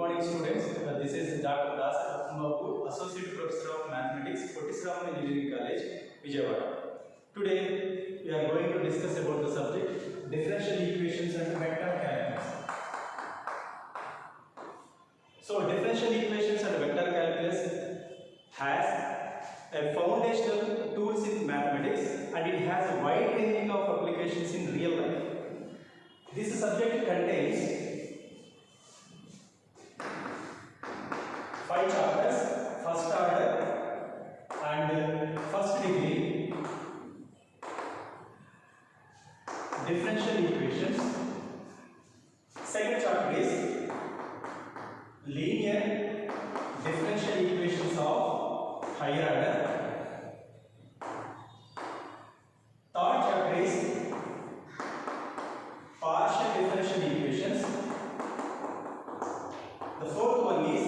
morning, students. This is Dr. Ratna Babu, Associate Professor of Mathematics, Pottisram Engineering College, Vijayawada. Today, we are going to discuss about the subject differential equations and vector calculus. So, differential equations and vector calculus has a foundational tools in mathematics, and it has a wide range of applications in real life. This subject contains 5 chapters: first order and first degree, differential equations. Second chapter is linear differential equations of higher order. Third chapter is partial differential equations. The fourth one is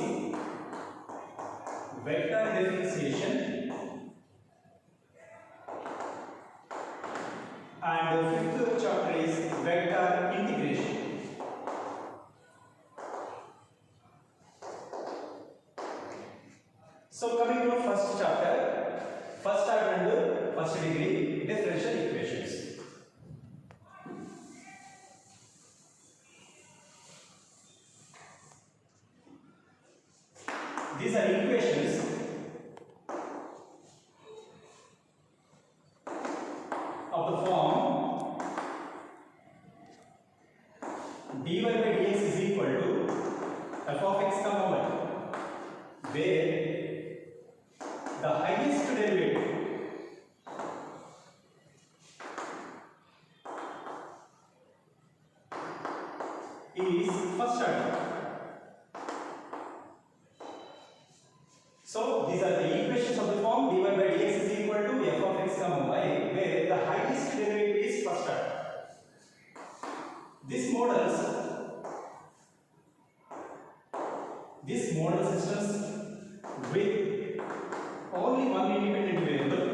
vector differentiation, and the fifth chapter is vector integration. So coming to first chapter, first order and first degree differential equations. These are equations of the form dy by dx is equal to f of x comma y, where the highest derivative is first order. So these are the equations of the form dy by dx is equal to f of x comma y, where the highest derivative is first order. These model systems with only one independent variable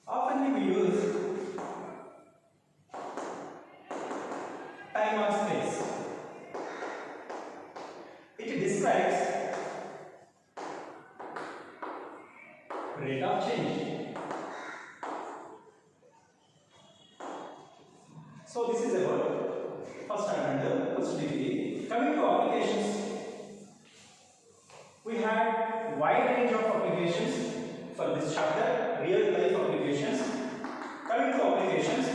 often we use time or space. It describes rate of change. So this is about first order and first degree. Coming to applications, we have wide range of applications for this chapter, real life applications. Coming to applications,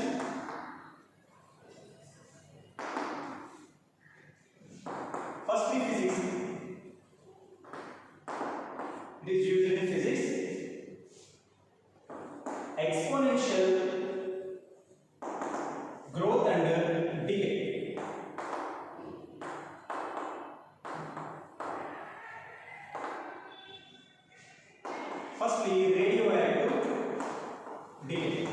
firstly physics. It is used in physics. Exponential growth and decay. Firstly, radioactive decay.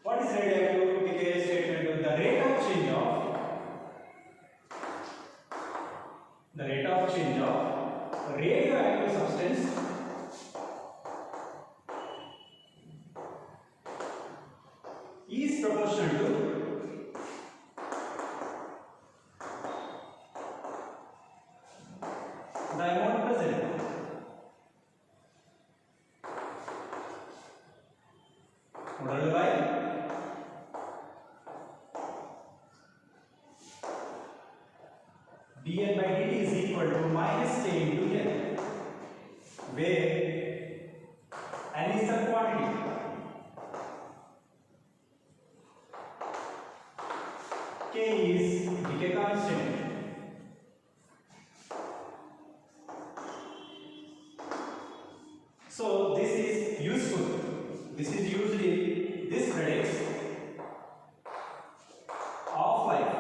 What is radioactive decay statement? The rate of change of radioactive substance is proportional to the amount present. Divided by dn by dt is equal to minus k into n, where n is the quantity, k is decay constant. So this is useful. This is usually, this predicts half life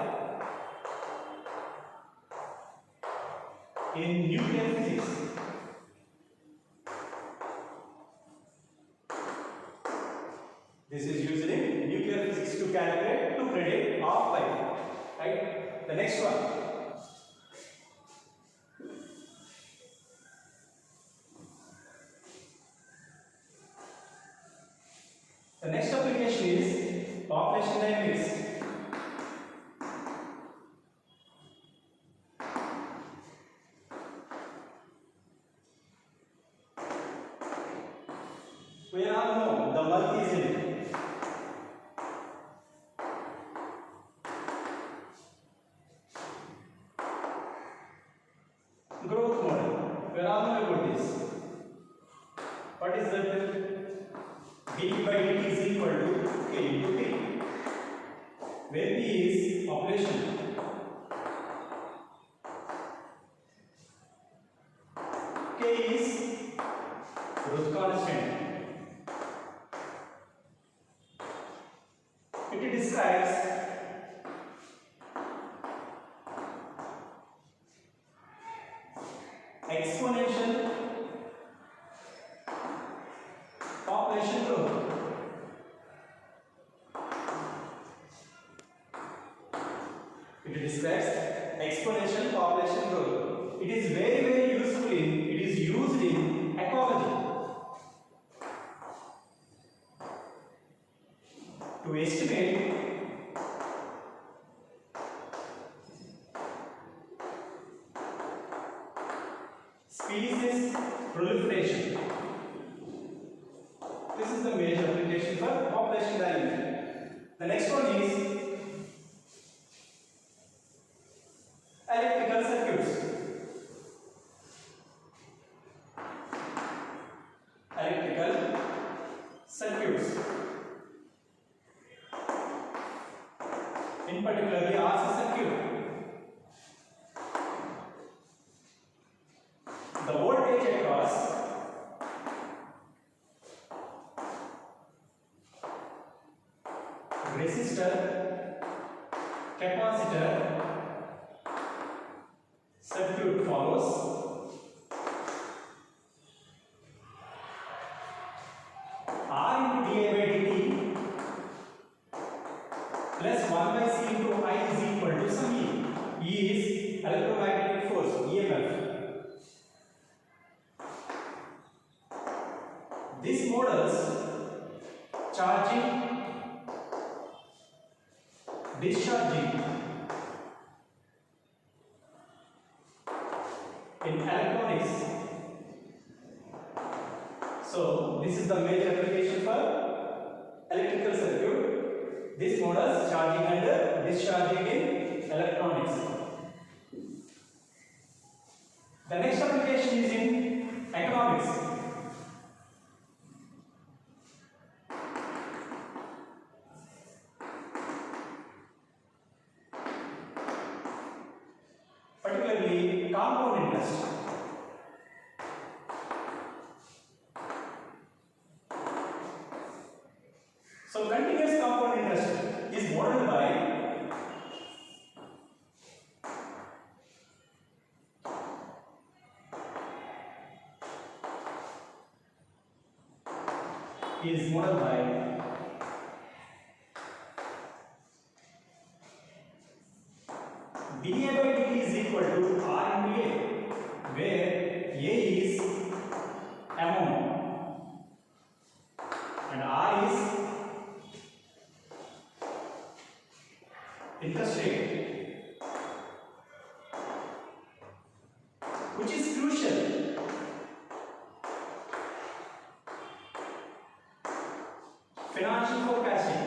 in nuclear physics. This is used in nuclear physics to calculate, to predict half life. Right? The next one. The next application is population dynamics. We all know the wealth is in growth model. We all know about this. What is that? D by dt is equal to k into t, where p is population, k is growth constant. It describes exponential population growth. It describes exponential population growth. It is very useful it is used in ecology to estimate species proliferation. This is the major application for population dynamics. The next one is electrical circuits. Electrical circuits. In particular, the RC circuit. The voltage across resistor, capacitor, circuit follows R into dA by dt plus 1 by C into I is equal to some E. E is electromagnetic force, EMF. This models charging, discharging in electronics. So this is the major application for electrical circuit. This models charging and discharging in electronics. The next application is in economics. Particularly compound interest. So continuous compound interest is modeled by dA by dt is equal to R into A, where A is amount and R is interest rate, which is crucial financial forecasting.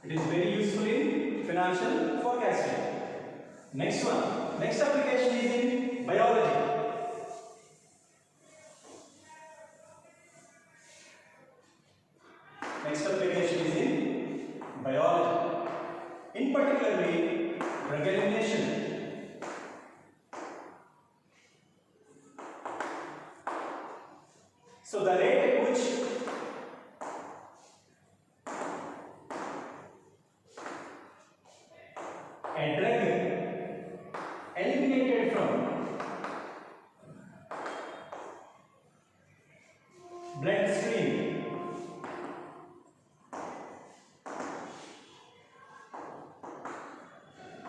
It is very useful in financial forecasting. Next application is in biology. Next application is in biology. In particularly, drug elimination. So the rate at which a drug eliminated from bloodstream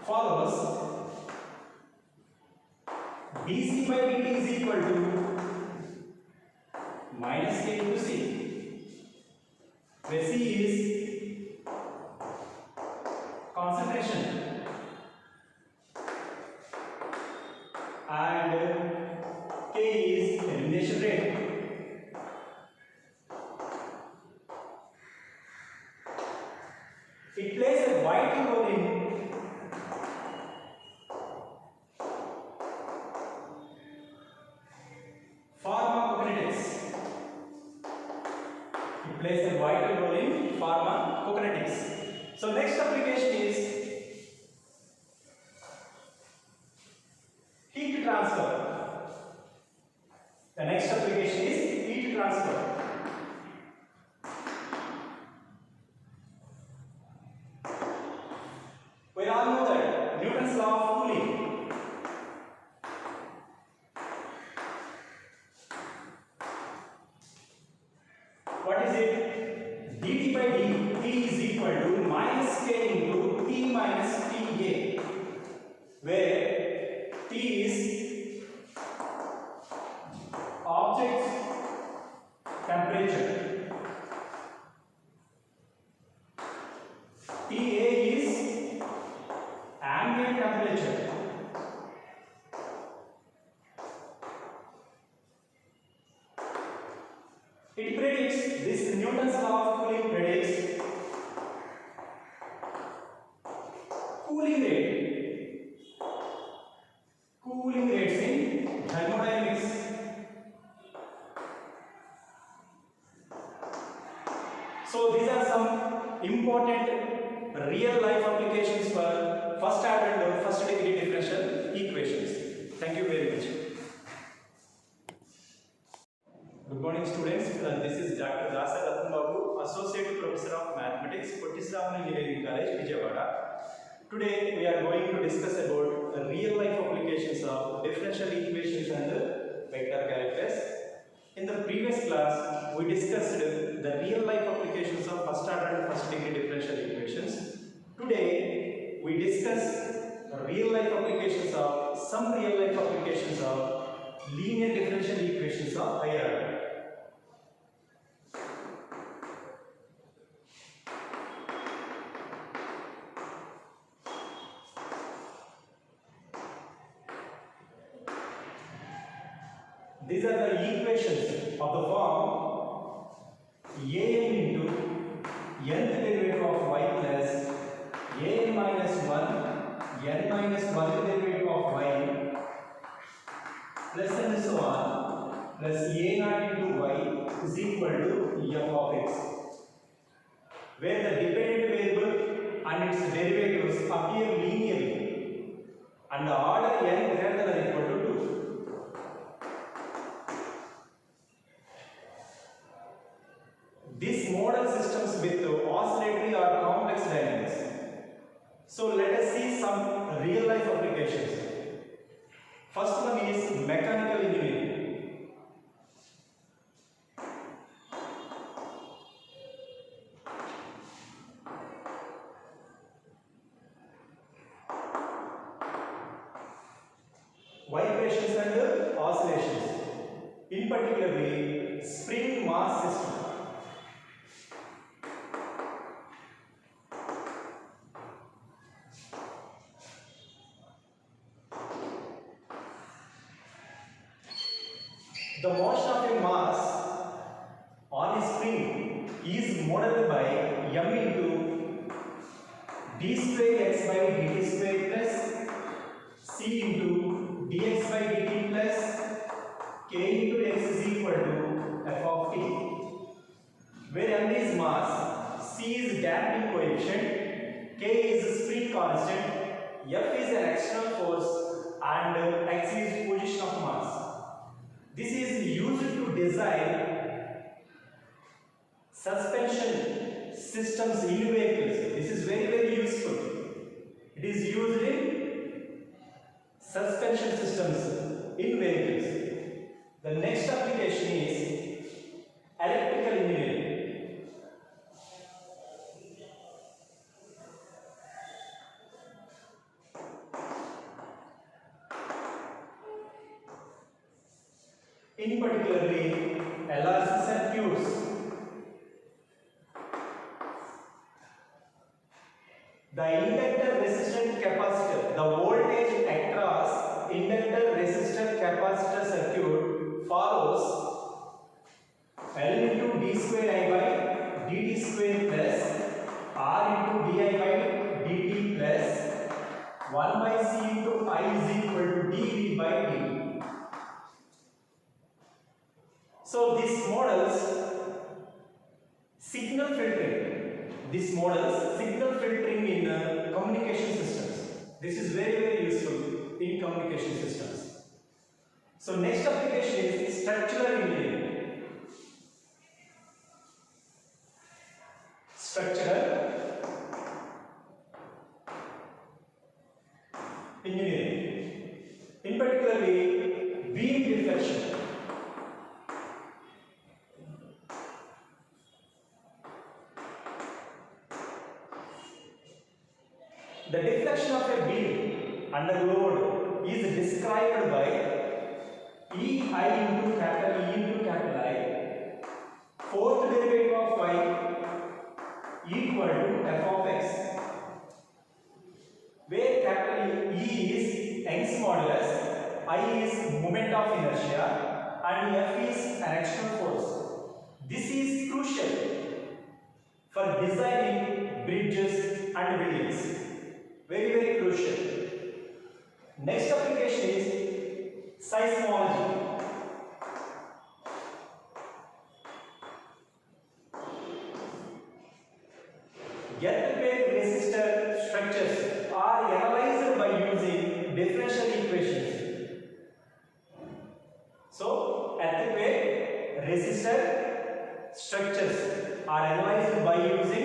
follows dC by dt is equal to minus K into C, where C is concentration and K is elimination rate. It plays a vital role in pharmacokinetics. It plays a vital role in pharmacokinetics. So next application is heat transfer. The next application is heat transfer. We all know that Newton's law of cooling. What is it? dt by dt is equal to minus K into T minus TA, where T is object temperature, TA is ambient temperature. It predicts, this Newton's law of cooling predicts cooling rates in thermodynamics. So these are some important real life applications for first order and first degree differential equations. Thank you very much. Good morning students, this is Dr. Ratna Babu, Associate Professor of Mathematics, Pottisram Engineering College, Vijayawada. Today we are going to discuss about real life applications of differential equations and vector calculus. In the previous class, we discussed the real life applications of first order and first degree differential equations. Today we discuss real life applications of linear differential equations of higher order. These are the equations of the form an into nth derivative of y plus an minus 1 n minus 1 derivative of y plus and so on plus a naught into y is equal to f of x, where the dependent variable and its derivatives appear linearly and the order n greater than or equal to 2. These model systems with oscillatory or complex dynamics. So let us see some real life applications. First one is mechanical engineering. Vibrations and oscillations, in particularly spring mass system. The motion of a mass on a spring is modeled by m into d square x by dt square plus c into dx by dt plus k into x is equal to f of t, where m is mass, c is damping coefficient, k is spring constant, f is an external force and x is position of mass. This is used to design suspension systems in vehicles. This is very useful. It is used in suspension systems in vehicles. The next application is electrical engineering. In particularly LRC circuits. The inductor resistant capacitor, the voltage across inductor resistor capacitor circuit follows L into d square I by dt square plus R into di by dt plus 1 by C into I is equal to dV by dt. So this models signal filtering. This models signal filtering in communication systems. This is very useful in communication systems. So next application is structural engineering. Structural engineering. In particularly beam deflection. The deflection of a beam under load is described by EI into capital E into capital I, fourth derivative of y equal to f of x, where capital E is Young's modulus, I is moment of inertia, and F is an external force. This is crucial for designing bridges and buildings. Very crucial. Next application is seismology. Earthquake resistor structures are analyzed by using differential equations. So, earthquake resistor structures are analyzed by using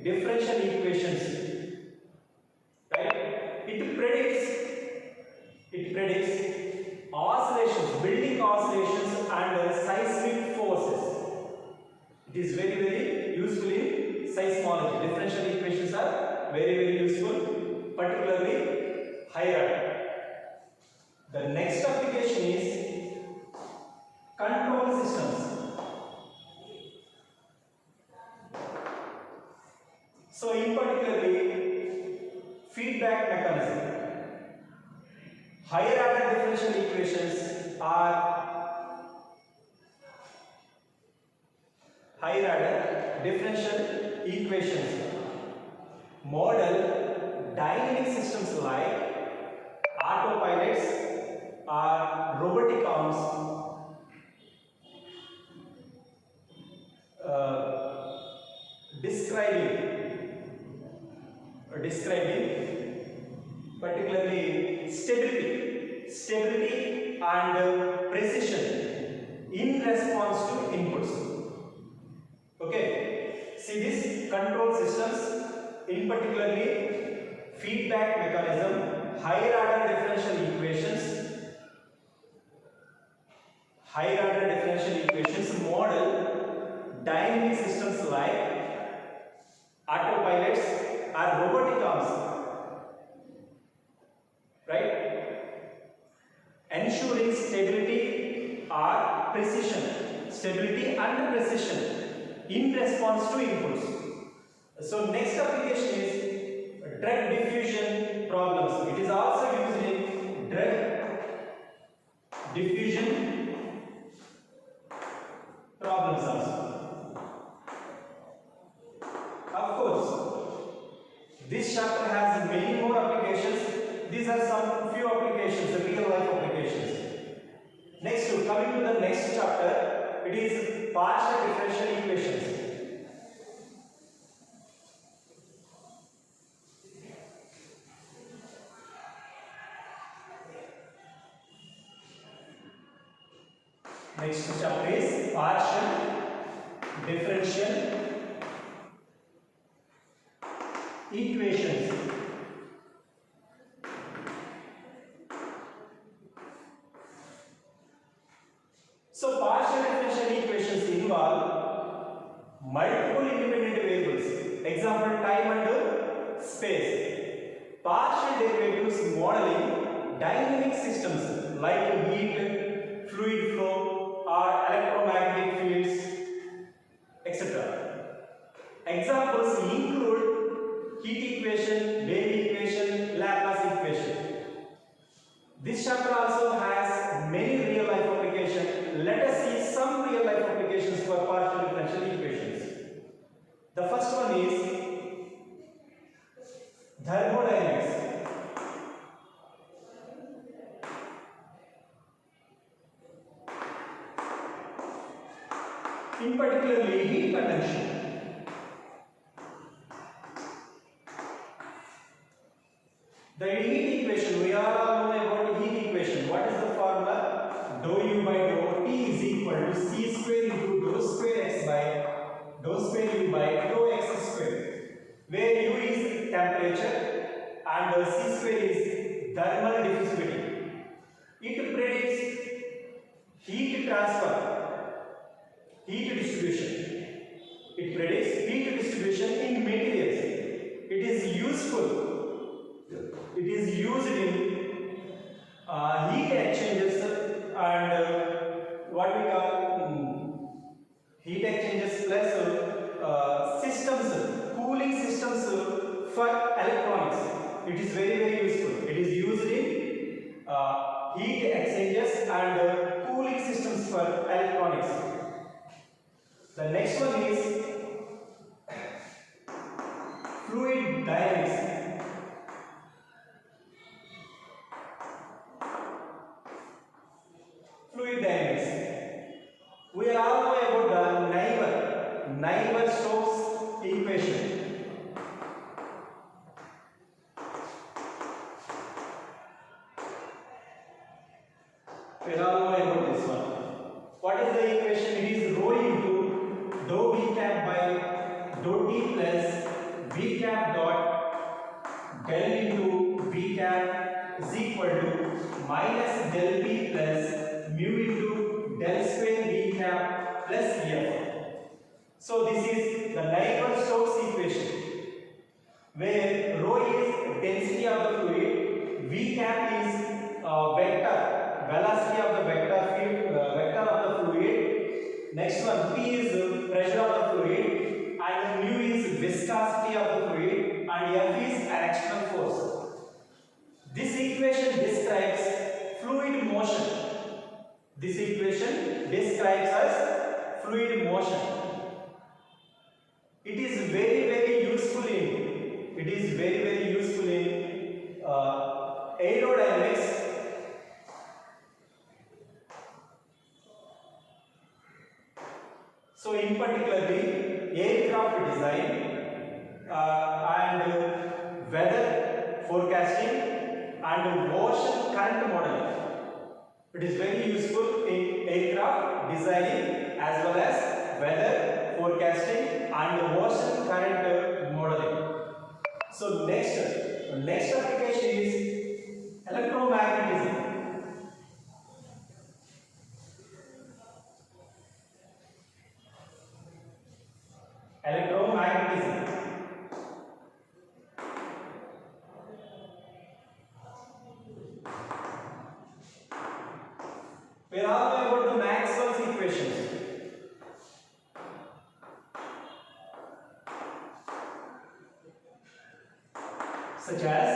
differential equations. It predicts oscillations, building oscillations and seismic forces. It is very useful in seismology. Differential equations are very useful, particularly higher order. The next application is control systems. So in particularly feedback mechanism. Higher order differential equations are model dynamic systems like autopilots or robotic arms, describing particularly stability and precision in response to inputs. Okay, see this control systems, in particularly feedback mechanism, higher order differential equations model dynamic systems like autopilots or robotic arms, right? Ensuring stability and precision in response to inputs. So next application is drug diffusion problems. It is also used in drug diffusion problems also. Of course, this chapter has many more applications. These are some few applications, the real life applications. Next, coming to the next chapter, it is partial differential equations. Next chapter is partial differential equations. So partial differential equations involve multiple independent variables. Example, time and space. Partial derivatives modeling dynamic systems like heat, fluid flow or electromagnetic also has many real life applications. Let us see some real life applications for partial differential equations. The first one is thermodynamics. In particularly heat potential. The heat equation, we are all know about heat equation. What is the formula? Dou U by dou T is equal to C square into dou square X by dou square U by dou X square, where U is temperature and C square is thermal diffusivity. It predicts heat transfer, heat distribution. It predicts heat distribution in materials. It is useful. It is used in heat exchangers and what we call heat exchangers plus systems, cooling systems for electronics. It is very useful. It is used in heat exchangers and cooling systems for electronics. The next one is fluid dynamics. Fluid dynamics. We are all know about the Navier-Stokes equation. We are all know about this one. What is the equation? It is rho into dou V cap by dou T plus V cap dot del into V cap is equal to minus del V plus mu into del square V cap plus F. So this is the Navier-Stokes equation, where rho is density of the fluid, V cap is vector, velocity of the vector field, vector of the fluid. Next one, P is pressure of the fluid, and mu is viscosity of the fluid, and F is actional force. This equation describes fluid motion. This equation describes as fluid motion. It is very useful in aerodynamics. So in particularly aircraft design and weather forecasting and ocean current modeling. It is very useful in aircraft designing as well as weather forecasting and ocean current modeling. So next application is electromagnetism. Electromagnetism. We are all know about the Maxwell's equations. Such as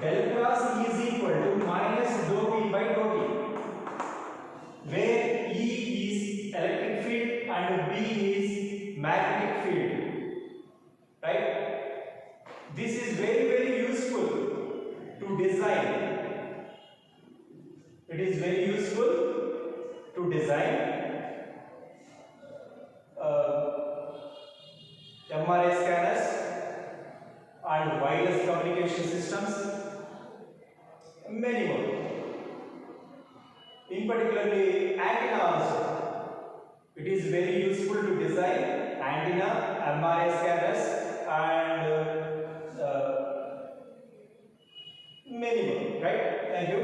del cross E is equal to minus dou V by dou T, where E is electric field and B is magnetic field, right? This is very useful to design. It is very useful to design MRI scanners and wireless communication systems, many more. In particularly antenna also. It is very useful to design antenna, MRI scanners and many more, right? Thank you.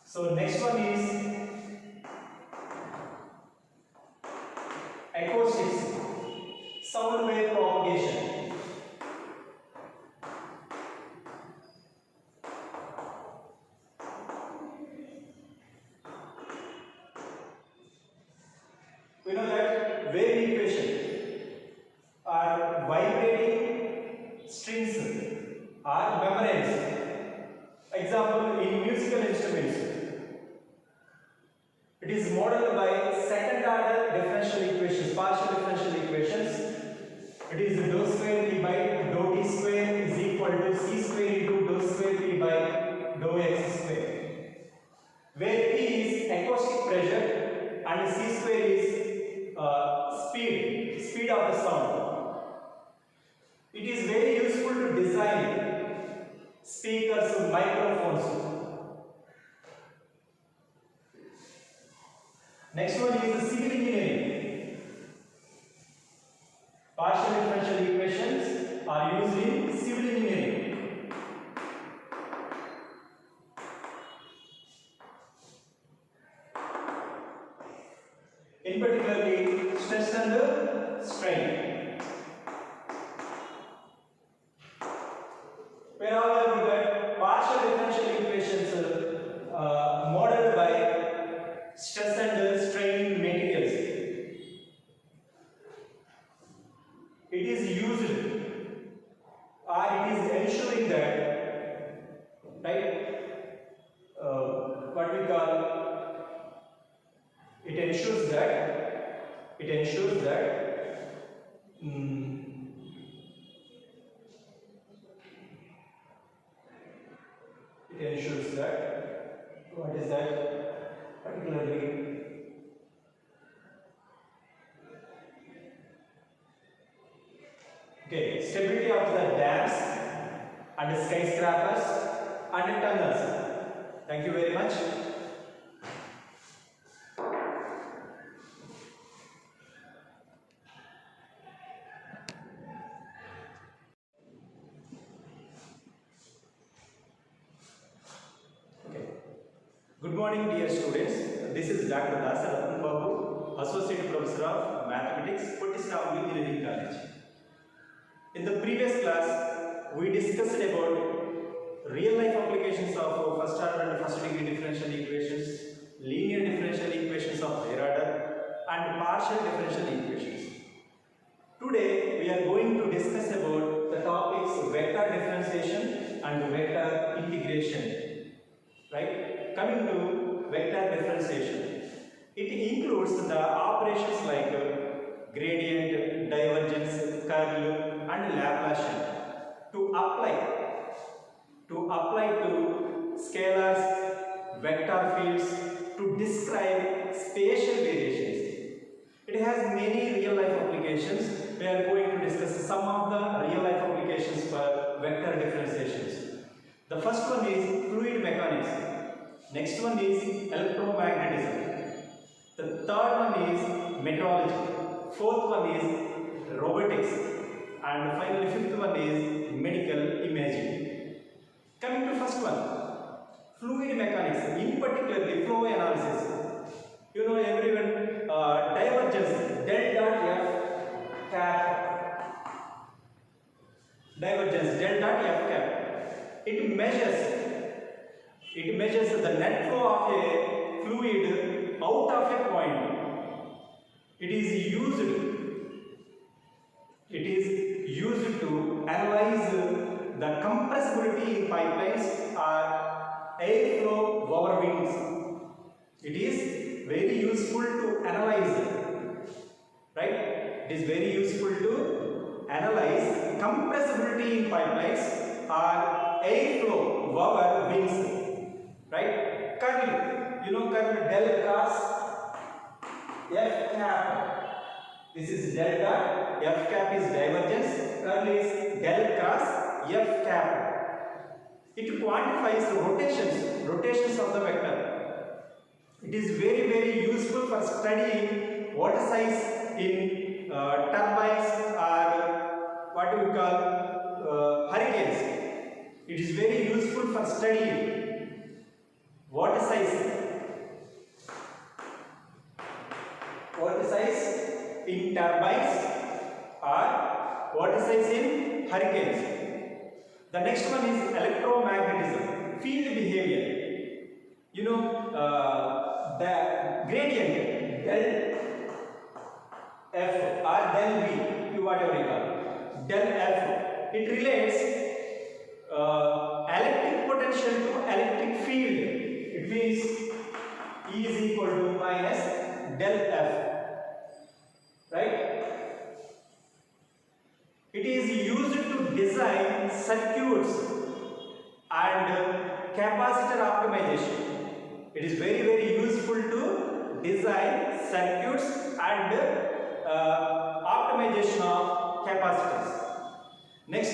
So next one is acoustics, sound wave propagation. We know that wave equation or wave modeled by second order differential equations, partial differential equations. It is dou square p by dou t square is equal to c square into dou square p by dou x square, where p is acoustic pressure and c square is speed of the sound. It is very useful to design speakers, microphones. Next one is civil engineering. Partial differential equations are used in civil engineering. In particularly stress and strain. Where all are good at partial differential equations modeled by stress and strain materials. It is used or it is ensuring that, right, what we call, it ensures that it ensures that what is that particularly, okay, stability of the dams and skyscrapers and tunnels. Thank you very much. Good morning, dear students. This is Dr. Ratna Babu, Associate Professor of Mathematics, Pottistavu Engineering College. In the previous class, we discussed about real-life applications of first order and first degree differential equations, linear differential equations of higher order, and partial differential equations. Today, we are going to discuss about the topics vector differentiation and vector integration. Right? Coming to vector differentiation, it includes the operations like gradient, divergence, curl, and Laplacian to apply to scalars, vector fields, to describe spatial variations. It has many real life applications. We are going to discuss some of the real life applications for vector differentiations. The first one is fluid mechanics. Next one is electromagnetism. The third one is meteorology. Fourth one is robotics. And finally, fifth one is medical imaging. Coming to first one, fluid mechanics, in particularly flow analysis. You know everyone, divergence, del dot f cap. Divergence, del dot f cap. It measures the net flow of a fluid out of a point. It is used to analyze the compressibility in pipelines or airflow over wings. It is very useful to analyze, right? It is very useful to analyze compressibility in pipelines or airflow over wings. Right? Curl, you know curl, del cross f cap. This is del dot, f cap is divergence, curl is del cross f cap. It quantifies the rotations of the vector. It is very useful for studying water size in turbines or what we call hurricanes. It is very useful for studying water size in turbines or water size in hurricanes. The next one is electromagnetism, field behavior. You know the gradient del f or del v, whatever you call del f, it relates electric potential to electric field. It means E is equal to minus used to design circuits and capacitor optimization. It is very useful to design circuits and optimization of capacitors. Next,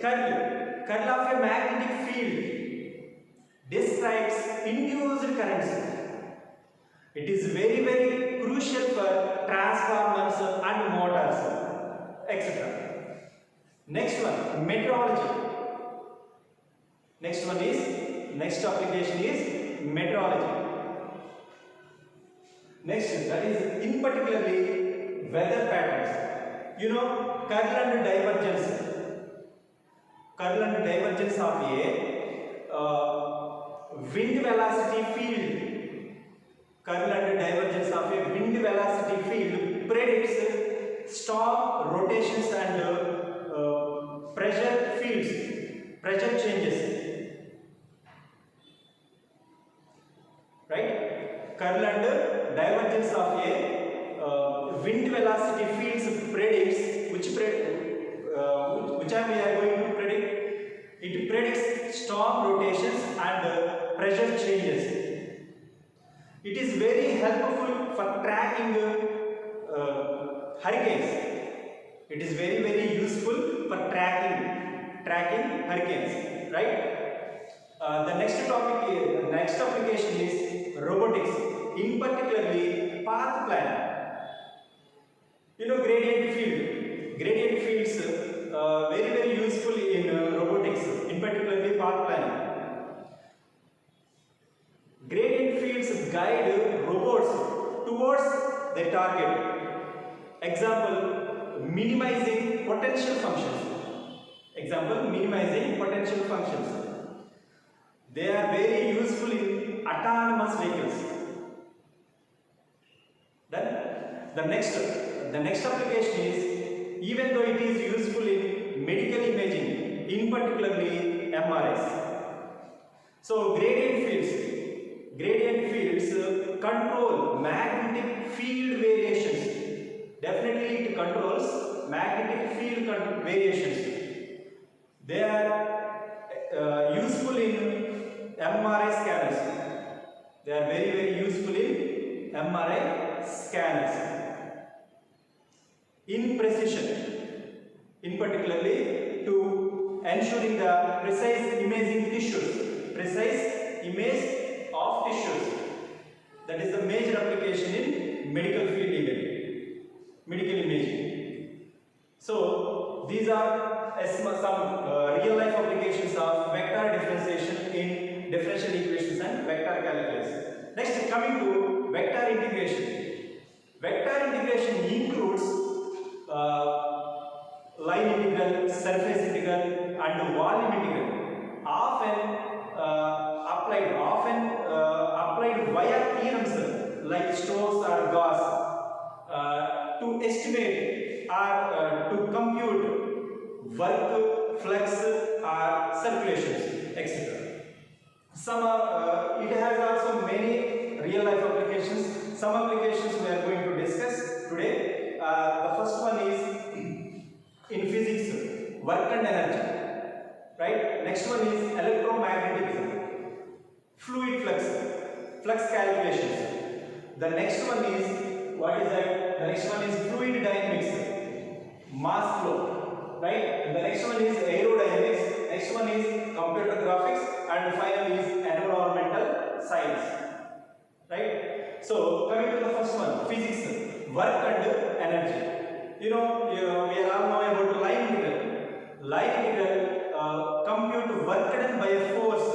curl of a magnetic field describes induced currents. It is very crucial for transformers and motors, etc. Next one, metrology. Next application is meteorology. Next, that is in particularly weather patterns. You know, curl and divergence. Curl and divergence of a wind velocity field. Curl and divergence of a wind velocity field predicts storm rotations and pressure changes. Right? Curl and divergence of a wind velocity fields predicts which we are going to predict. It predicts storm rotations and pressure changes. It is very helpful for tracking hurricanes. It is very useful for tracking hurricanes, right? The next application is robotics, in particularly path planning. You know, gradient fields very useful in robotics, in particularly path planning. Gradient fields guide robots towards their target. Example, minimizing potential functions. They are very useful in autonomous vehicles. Then the next application is, even though it is useful in medical imaging, in particularly MRIs. So gradient fields control magnetic field variations. Definitely it controls magnetic field variations. They are useful in MRI scanners. They are very useful in MRI scanners. In precision, in particularly to ensuring the precise image of tissues. That is the major application in medical imaging. So these are some real life applications of vector differentiation in differential equations and vector calculus. Next, coming to vector integration. Vector integration includes line integral, surface integral and volume integral, often applied via theorems like Stokes or Gauss to estimate or to compute work, flux or circulations, etc. It has also many real life applications. Some applications we are going to discuss today. The first one is in physics, work and energy, right? Next one is electromagnetism, fluid flux calculations. The next one is fluid dynamics, mass flow, right? And the next one is aerodynamics. Next one is computer graphics, and finally is environmental science, right? So coming to the first one, physics, work and energy. You know, we are all know about line integral. Line integral compute work done by a force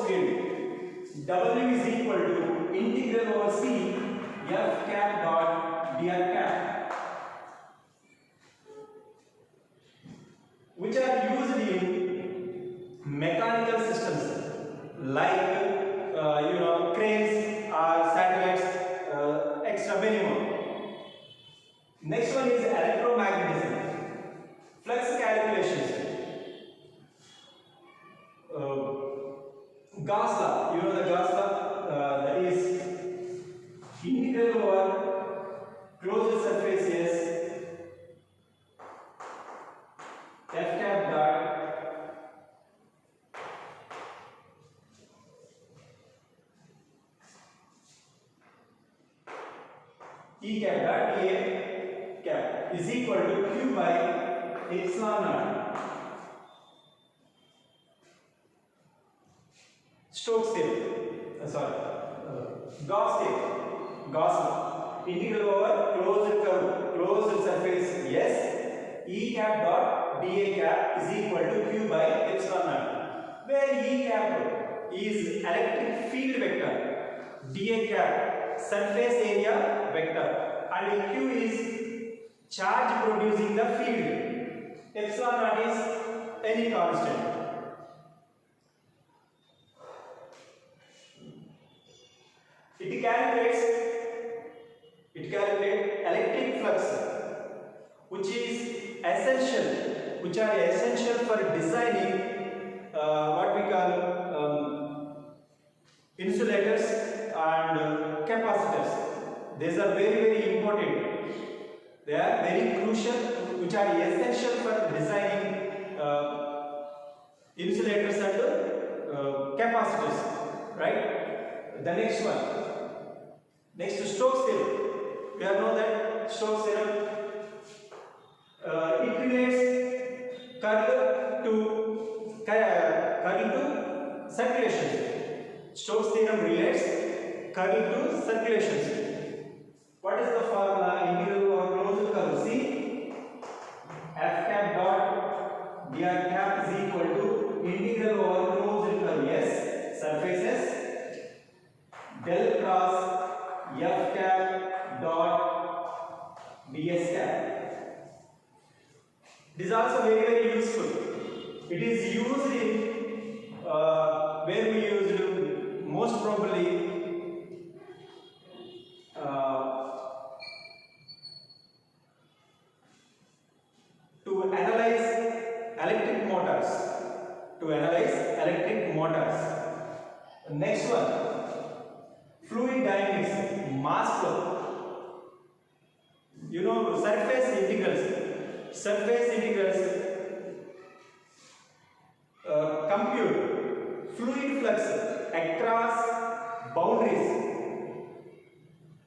field. W is equal to integral over C F cap dot dr cap, which are used in mechanical systems like cranes or satellites, extra many more. Next one is electromagnetism, flux calculations. Gauss law, you know the Gauss law, that is integral over F cap dot E cap dot dA cap is equal to Q by epsilon naught. Stokes theorem, Gauss theorem, Gauss law. Integral over closed curve, closed surface S, E cap dot dA cap is equal to Q by epsilon naught, where E cap is electric field vector, dA cap surface area vector, and Q is charge producing the field. Epsilon naught is any constant. It calculates electric flux, which are essential for designing what we call insulators and capacitors. These are very important. They are very crucial, which are essential for designing insulators and capacitors. Right? The next one. Next to Stokes theorem. We all know that Stokes theorem it relates curl to circulation. Stokes theorem relates curl to circulation. What is the formula? Integral over closed curve. See, F cap dot dr cap is equal to integral over closed curve S surfaces del cross F cap dot ds cap. It is also very useful. It is used in where we used most probably to analyze electric motors. Next one, fluid dynamics, mass flow. You know, surface integrals compute fluid flux across boundaries.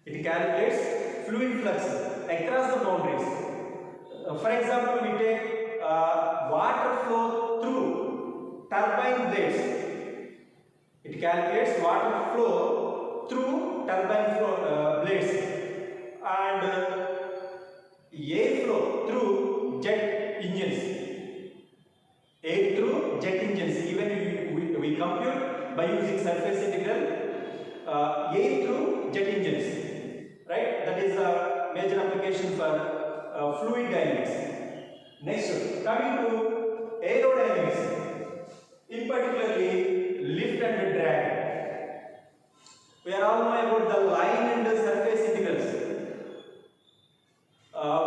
It calculates fluid flux across the boundaries. For example, we take water flow through turbine blades. It calculates water flow through turbine blades and air flow through jet engines. Air through jet engines. Even we compute by using surface integral air through jet engines. Right? That is a major application for fluid dynamics. Next, coming to aerodynamics, in particularly lift and drag. We are all know about the line and the surface integrals,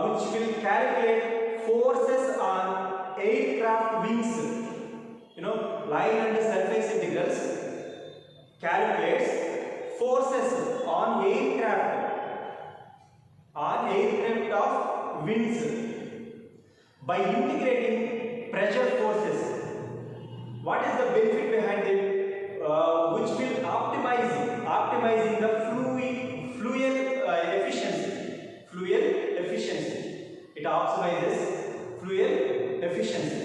which will calculate forces on aircraft wings. You know, line and surface integrals calculates forces on aircraft of wings by integrating pressure forces. What is the benefit behind it? Which will optimizing the fuel efficiency. It optimizes fuel efficiency.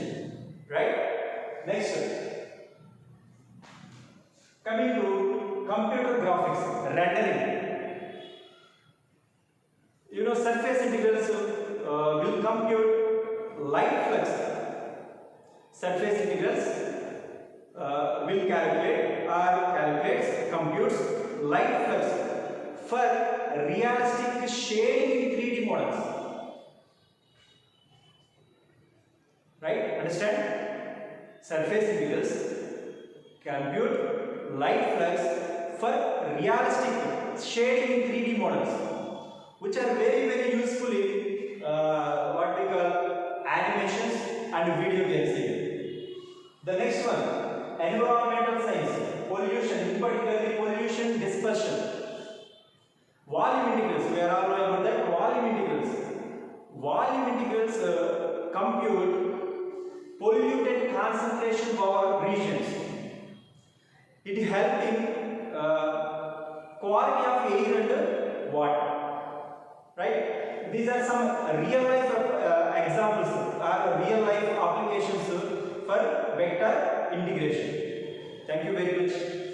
Right? Next, coming to computer graphics, rendering. You know, surface integrals will compute light flux. Surface integrals will computes light flux for realistic shading in 3D models. Right? Understand? Surface integrals compute light flux for realistic shading in 3D models, which are very useful in what we call animations and video games here. The next one, environmental science, pollution, in particular pollution dispersion. Volume integrals, we are all know about that. Volume integrals compute concentration power regions. It helps in quality of air and water. Right? These are some real life examples or real life applications for vector integration. Thank you very much.